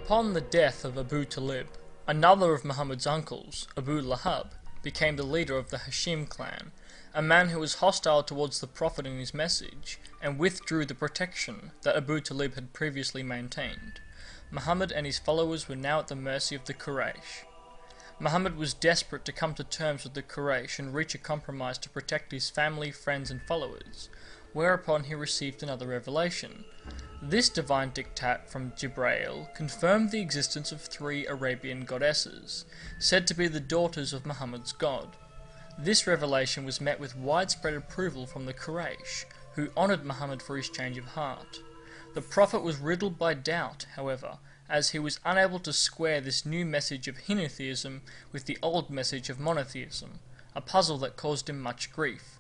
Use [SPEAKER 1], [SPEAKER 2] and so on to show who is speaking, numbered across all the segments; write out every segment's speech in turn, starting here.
[SPEAKER 1] Upon the death of Abu Talib, another of Muhammad's uncles, Abu Lahab, became the leader of the Hashim clan, a man who was hostile towards the Prophet and his message, and withdrew the protection that Abu Talib had previously maintained. Muhammad and his followers were now at the mercy of the Quraysh. Muhammad was desperate to come to terms with the Quraysh and reach a compromise to protect his family, friends and followers, whereupon he received another revelation. This divine diktat from Jibreel confirmed the existence of 3 Arabian goddesses, said to be the daughters of Muhammad's god. This revelation was met with widespread approval from the Quraysh, who honoured Muhammad for his change of heart. The Prophet was riddled by doubt, however, as he was unable to square this new message of henotheism with the old message of monotheism, a puzzle that caused him much grief.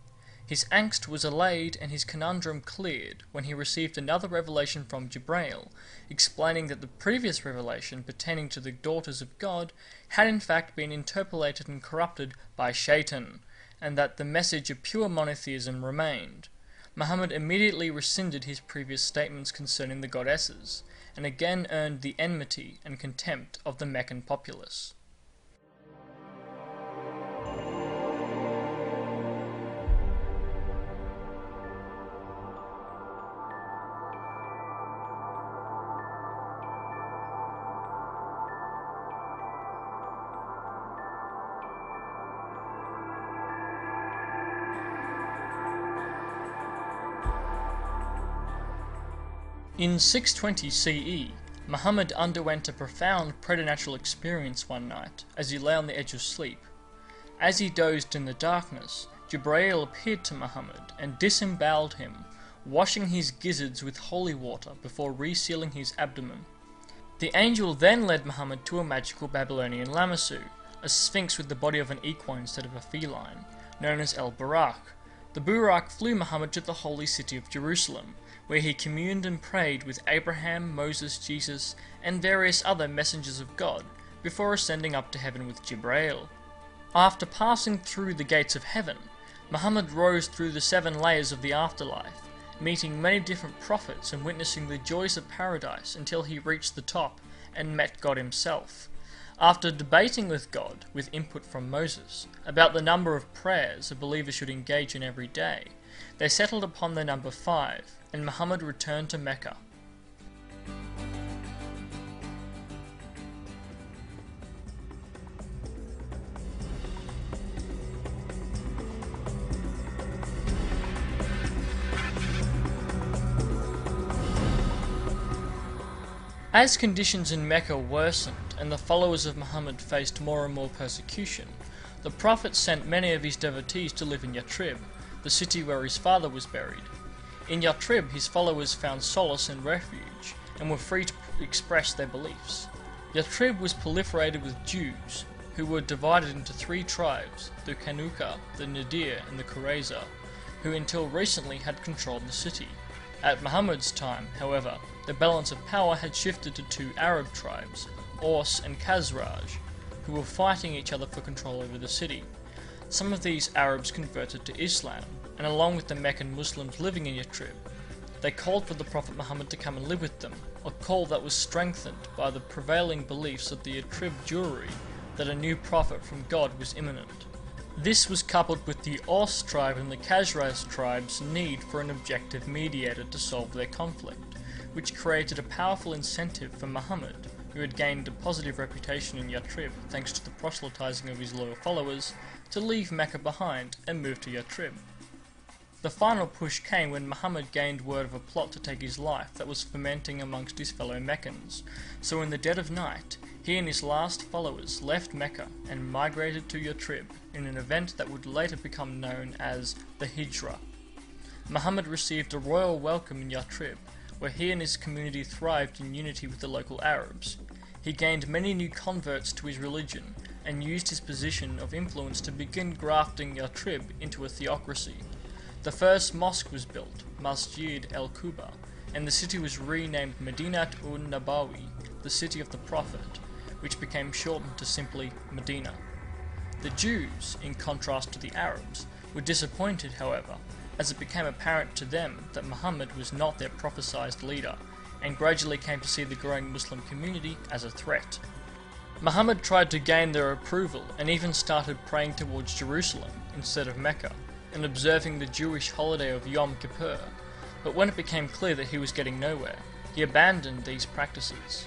[SPEAKER 1] His angst was allayed and his conundrum cleared when he received another revelation from Jibreel, explaining that the previous revelation pertaining to the daughters of God had in fact been interpolated and corrupted by Shaitan, and that the message of pure monotheism remained. Muhammad immediately rescinded his previous statements concerning the goddesses, and again earned the enmity and contempt of the Meccan populace. In 620 CE, Muhammad underwent a profound preternatural experience one night as he lay on the edge of sleep. As he dozed in the darkness, Jibreel appeared to Muhammad and disemboweled him, washing his gizzards with holy water before resealing his abdomen. The angel then led Muhammad to a magical Babylonian Lamassu, a sphinx with the body of an equine instead of a feline, known as El Buraq. The Buraq flew Muhammad to the holy city of Jerusalem, where he communed and prayed with Abraham, Moses, Jesus, and various other messengers of God, before ascending up to heaven with Jibreel. After passing through the gates of heaven, Muhammad rose through the 7 layers of the afterlife, meeting many different prophets and witnessing the joys of paradise until he reached the top and met God himself. After debating with God, with input from Moses, about the number of prayers a believer should engage in every day, they settled upon the number 5, and Muhammad returned to Mecca. As conditions in Mecca worsened and the followers of Muhammad faced more and more persecution, the Prophet sent many of his devotees to live in Yathrib, the city where his father was buried. In Yathrib, his followers found solace and refuge, and were free to express their beliefs. Yathrib was proliferated with Jews, who were divided into 3 tribes, the Kanuka, the Nadir, and the Qurayza, who until recently had controlled the city. At Muhammad's time, however, the balance of power had shifted to 2 Arab tribes, Aus and Khazraj, who were fighting each other for control over the city. Some of these Arabs converted to Islam, and along with the Meccan Muslims living in Yathrib, they called for the Prophet Muhammad to come and live with them, a call that was strengthened by the prevailing beliefs of the Yathrib Jewry that a new prophet from God was imminent. This was coupled with the Aus tribe and the Khazraj tribe's need for an objective mediator to solve their conflict, which created a powerful incentive for Muhammad, who had gained a positive reputation in Yathrib thanks to the proselytizing of his loyal followers, to leave Mecca behind and move to Yathrib. The final push came when Muhammad gained word of a plot to take his life that was fermenting amongst his fellow Meccans, so in the dead of night, he and his last followers left Mecca and migrated to Yathrib in an event that would later become known as the Hijra. Muhammad received a royal welcome in Yathrib, where he and his community thrived in unity with the local Arabs. He gained many new converts to his religion, and used his position of influence to begin grafting Yathrib into a theocracy. The first mosque was built, Masjid el-Quba, and the city was renamed Medinat un-Nabawi, the city of the Prophet, which became shortened to simply Medina. The Jews, in contrast to the Arabs, were disappointed, however, as it became apparent to them that Muhammad was not their prophesied leader, and gradually came to see the growing Muslim community as a threat. Muhammad tried to gain their approval and even started praying towards Jerusalem instead of Mecca, and observing the Jewish holiday of Yom Kippur, but when it became clear that he was getting nowhere, he abandoned these practices.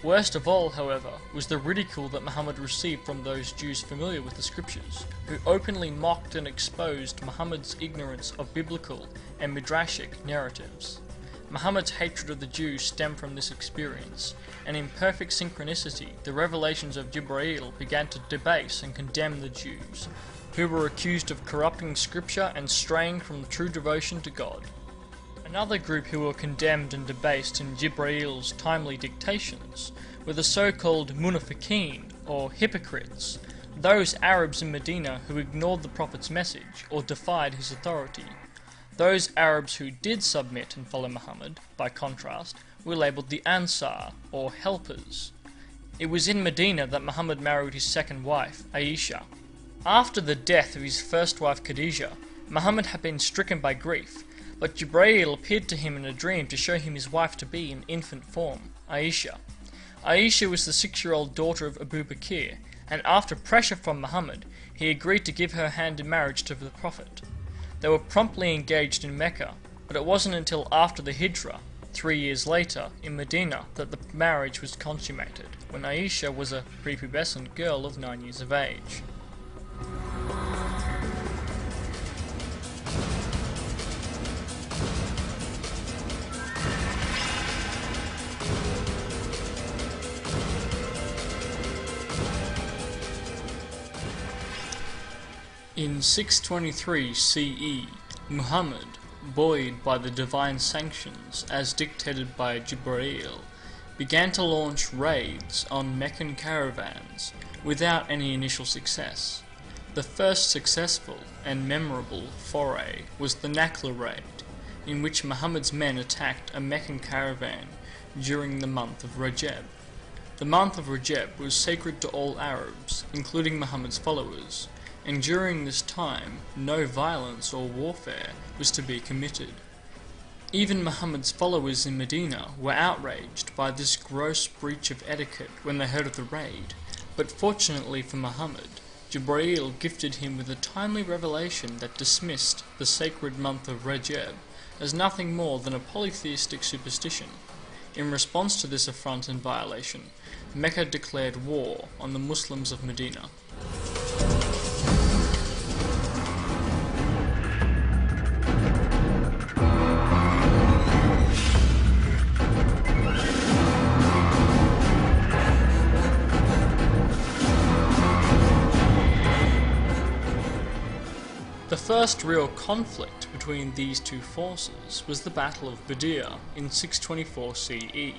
[SPEAKER 1] Worst of all, however, was the ridicule that Muhammad received from those Jews familiar with the scriptures, who openly mocked and exposed Muhammad's ignorance of biblical and midrashic narratives. Muhammad's hatred of the Jews stemmed from this experience, and in perfect synchronicity, the revelations of Jibreel began to debase and condemn the Jews, who were accused of corrupting scripture and straying from true devotion to God. Another group who were condemned and debased in Jibrail's timely dictations were the so-called munafiqeen, or hypocrites, those Arabs in Medina who ignored the Prophet's message or defied his authority. Those Arabs who did submit and follow Muhammad, by contrast, were labelled the Ansar, or helpers. It was in Medina that Muhammad married his second wife, Aisha. After the death of his first wife Khadijah, Muhammad had been stricken by grief, but Jibreel appeared to him in a dream to show him his wife to be in infant form, Aisha. Aisha was the 6-year-old daughter of Abu Bakr, and after pressure from Muhammad, he agreed to give her hand in marriage to the Prophet. They were promptly engaged in Mecca, but it wasn't until after the Hijrah, 3 years later, in Medina, that the marriage was consummated, when Aisha was a prepubescent girl of 9 years of age. In 623 CE, Muhammad, buoyed by the divine sanctions as dictated by Jibreel, began to launch raids on Meccan caravans without any initial success. The first successful and memorable foray was the Nakhla raid, in which Muhammad's men attacked a Meccan caravan during the month of Rajab. The month of Rajab was sacred to all Arabs, including Muhammad's followers, and during this time no violence or warfare was to be committed. Even Muhammad's followers in Medina were outraged by this gross breach of etiquette when they heard of the raid, but fortunately for Muhammad, Jibreel gifted him with a timely revelation that dismissed the sacred month of Rajab as nothing more than a polytheistic superstition. In response to this affront and violation, Mecca declared war on the Muslims of Medina. The first real conflict between these two forces was the Battle of Badr in 624 CE,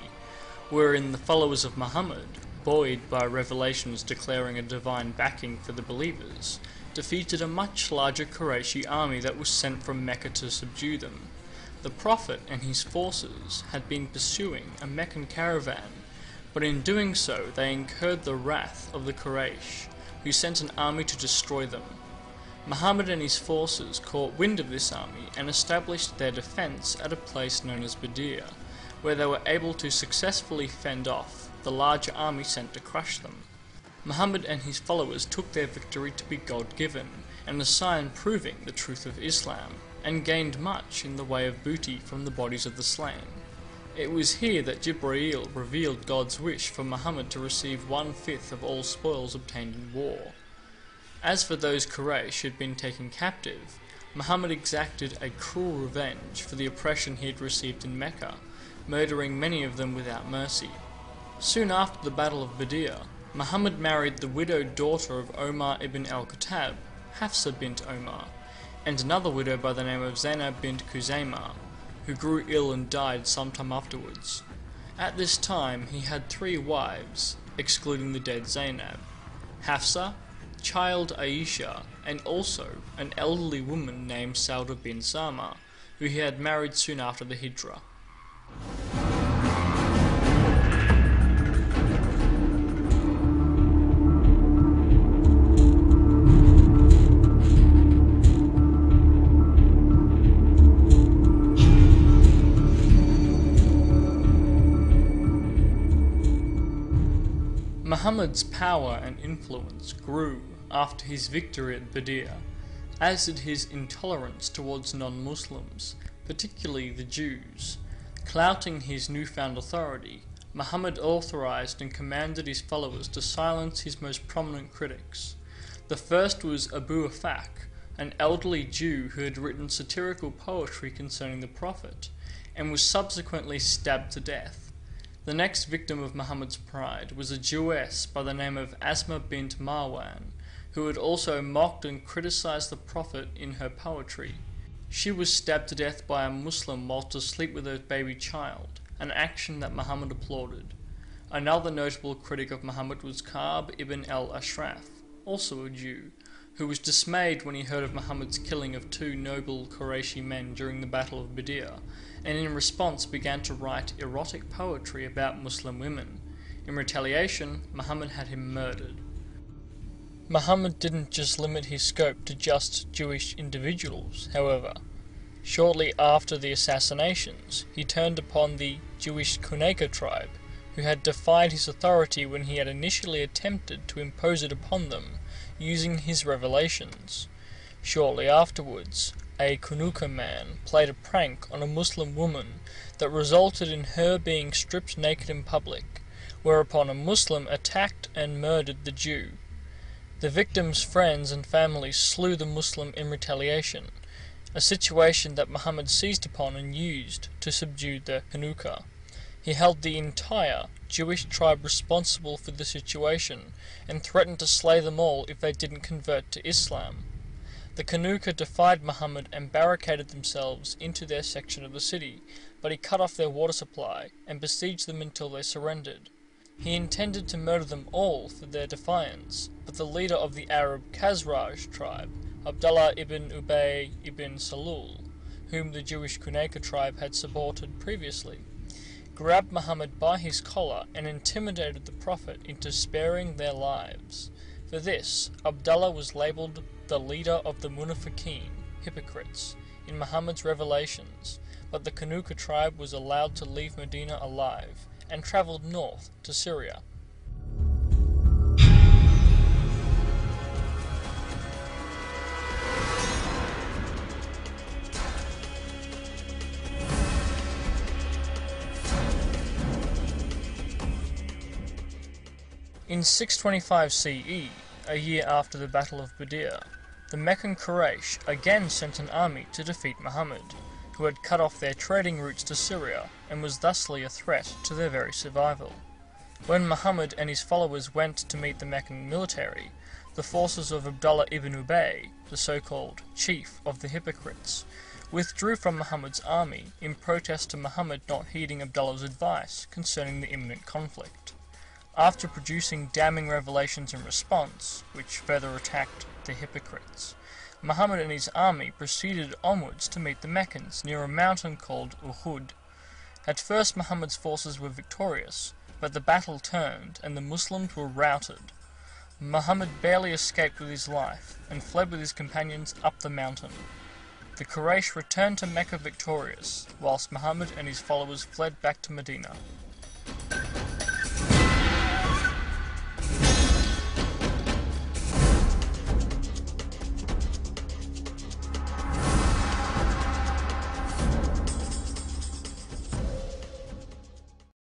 [SPEAKER 1] wherein the followers of Muhammad, buoyed by revelations declaring a divine backing for the believers, defeated a much larger Qurayshi army that was sent from Mecca to subdue them. The Prophet and his forces had been pursuing a Meccan caravan, but in doing so they incurred the wrath of the Quraysh, who sent an army to destroy them. Muhammad and his forces caught wind of this army and established their defence at a place known as Badr, where they were able to successfully fend off the larger army sent to crush them. Muhammad and his followers took their victory to be God-given, and a sign proving the truth of Islam, and gained much in the way of booty from the bodies of the slain. It was here that Jibreel revealed God's wish for Muhammad to receive 1/5 of all spoils obtained in war. As for those Quraysh who had been taken captive, Muhammad exacted a cruel revenge for the oppression he had received in Mecca, murdering many of them without mercy. Soon after the Battle of Badr, Muhammad married the widowed daughter of Omar ibn al-Khattab, Hafsa bint Omar, and another widow by the name of Zainab bint Khuzaymah, who grew ill and died sometime afterwards. At this time he had 3 wives, excluding the dead Zainab: Hafsa, child Aisha, and also an elderly woman named Sauda bin Sama, who he had married soon after the Hijrah. Muhammad's power and influence grew after his victory at Badr, as did his intolerance towards non-Muslims, particularly the Jews. Clouting his newfound authority, Muhammad authorized and commanded his followers to silence his most prominent critics. The first was Abu Afak, an elderly Jew who had written satirical poetry concerning the Prophet, and was subsequently stabbed to death. The next victim of Muhammad's pride was a Jewess by the name of Asma bint Marwan, who had also mocked and criticized the Prophet in her poetry. She was stabbed to death by a Muslim whilst asleep with her baby child, an action that Muhammad applauded. Another notable critic of Muhammad was Ka'b ibn al-Ashraf, also a Jew, who was dismayed when he heard of Muhammad's killing of 2 noble Qurayshi men during the Battle of Badr, and in response began to write erotic poetry about Muslim women. In retaliation, Muhammad had him murdered. Muhammad didn't just limit his scope to just Jewish individuals, however. Shortly after the assassinations, he turned upon the Jewish Kunaika tribe, who had defied his authority when he had initially attempted to impose it upon them, using his revelations. Shortly afterwards, a Kunuka man played a prank on a Muslim woman that resulted in her being stripped naked in public, whereupon a Muslim attacked and murdered the Jew. The victim's friends and family slew the Muslim in retaliation, a situation that Muhammad seized upon and used to subdue the Kunuka. He held the entire Jewish tribe responsible for the situation and threatened to slay them all if they didn't convert to Islam. The Kunuka defied Muhammad and barricaded themselves into their section of the city, but he cut off their water supply and besieged them until they surrendered. He intended to murder them all for their defiance, but the leader of the Arab Khazraj tribe, Abdullah ibn Ubay ibn Salul, whom the Jewish Kunaika tribe had supported previously, grabbed Muhammad by his collar and intimidated the Prophet into sparing their lives. For this, Abdullah was labelled the leader of the Munafiqeen, hypocrites, in Muhammad's revelations, but the Kunuka tribe was allowed to leave Medina alive and travelled north to Syria. In 625 CE, a year after the Battle of Badr, the Meccan Quraysh again sent an army to defeat Muhammad, who had cut off their trading routes to Syria and was thusly a threat to their very survival. When Muhammad and his followers went to meet the Meccan military, the forces of Abdullah ibn Ubay, the so-called chief of the hypocrites, withdrew from Muhammad's army in protest to Muhammad not heeding Abdullah's advice concerning the imminent conflict. After producing damning revelations in response, which further attacked the hypocrites, Muhammad and his army proceeded onwards to meet the Meccans near a mountain called Uhud. At first Muhammad's forces were victorious, but the battle turned and the Muslims were routed. Muhammad barely escaped with his life and fled with his companions up the mountain. The Quraysh returned to Mecca victorious, whilst Muhammad and his followers fled back to Medina.